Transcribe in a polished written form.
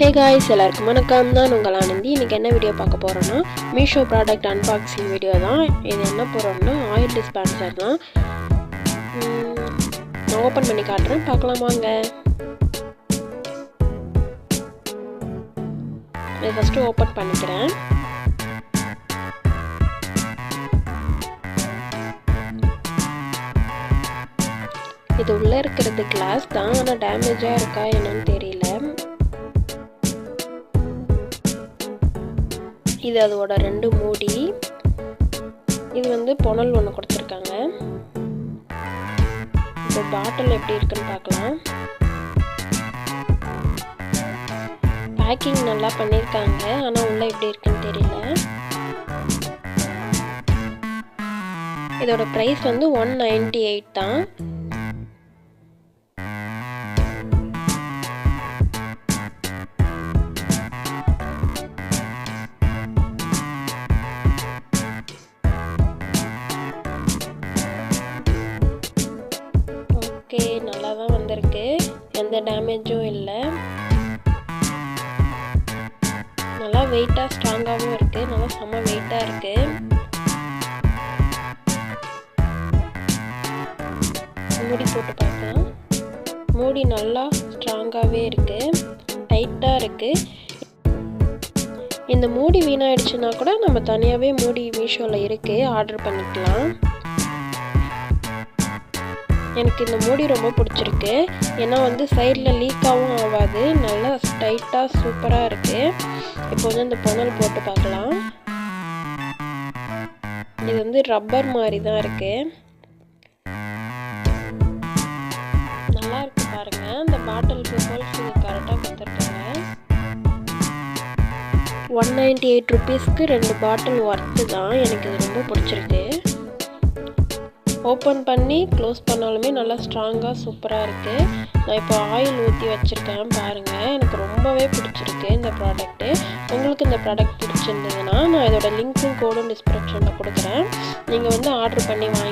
Hey guys, எல்லாருக்கும் வணக்கம். நான் உங்கள் ஆனந்தி. இன்றைக்கி என்ன வீடியோ பார்க்க போகிறோன்னா மீஷோ ப்ராடக்ட் அன்பாக்சிங் வீடியோ தான். இது என்ன போகிறோம்னா ஆயில் டிஸ்பென்சர் தான். நான் ஓப்பன் பண்ணி காட்டுறேன், பார்க்கலாம் வாங்க. இதை ஃபஸ்ட்டு ஓப்பன் பண்ணிக்கிறேன். இது உள்ளே இருக்கிறது கிளாஸ் தான், ஆனால் டேமேஜாக இருக்கா என்னன்னு தெரியல. இது அதோட 2 மூடி. இது வந்து புனல் ஒன்று கொடுத்துருக்காங்க. இப்போ பாட்டில் எப்படி இருக்குன்னு பார்க்கலாம். பேக்கிங் நல்லா பண்ணியிருக்காங்க, ஆனால் உள்ள எப்படி இருக்குன்னு தெரியல. இதோட ப்ரைஸ் வந்து 198 தான். ஓகே, நல்லா தான் வந்திருக்கு, எந்த டேமேஜும் இல்லை. நல்லா வெயிட்டாக ஸ்ட்ராங்காகவும் இருக்குது, நல்லா செம்ம வெயிட்டாக இருக்குது. மூடி போட்டு பார்க்கலாம். மூடி நல்லா ஸ்ட்ராங்காகவே இருக்குது, டைட்டாக இருக்குது. இந்த மூடி வீணாயிடுச்சுன்னா கூட நம்ம தனியாகவே மூடி மீஷோவில் இருக்குது, ஆர்டர் பண்ணிக்கலாம். எனக்கு இந்த மூடி ரொம்ப பிடிச்சிருக்கு, ஏன்னா வந்து சைடில் லீக்காகவும் ஆகாது, நல்லா டைட்டாக சூப்பராக இருக்குது. இப்போ வந்து இந்த புனல் போட்டு பார்க்கலாம். இது வந்து ரப்பர் மாதிரி தான் இருக்குது, நல்லா இருக்கு பாருங்கள். இந்த பாட்டிலுக்கு ஹோல்ஸ் கரெக்டாக கொடுத்துருக்காங்க. 198 ருபீஸ்க்கு 2 பாட்டில் ஒர்த்து தான். எனக்கு இது ரொம்ப பிடிச்சிருக்கு. ஓப்பன் பண்ணி க்ளோஸ் பண்ணாலுமே நல்லா ஸ்ட்ராங்காக சூப்பராக இருக்குது. நான் இப்போ ஆயில் ஊற்றி வச்சுருக்கேன் பாருங்கள். எனக்கு ரொம்பவே பிடிச்சிருக்கு இந்த ப்ராடக்ட்டு. உங்களுக்கு இந்த ப்ராடக்ட் பிடிச்சிருந்ததுன்னா நான் இதோட லிங்க்கும் கோடும் டிஸ்கிரிப்ஷனில் கொடுக்குறேன். நீங்கள் வந்து ஆர்டர் பண்ணி வாங்கி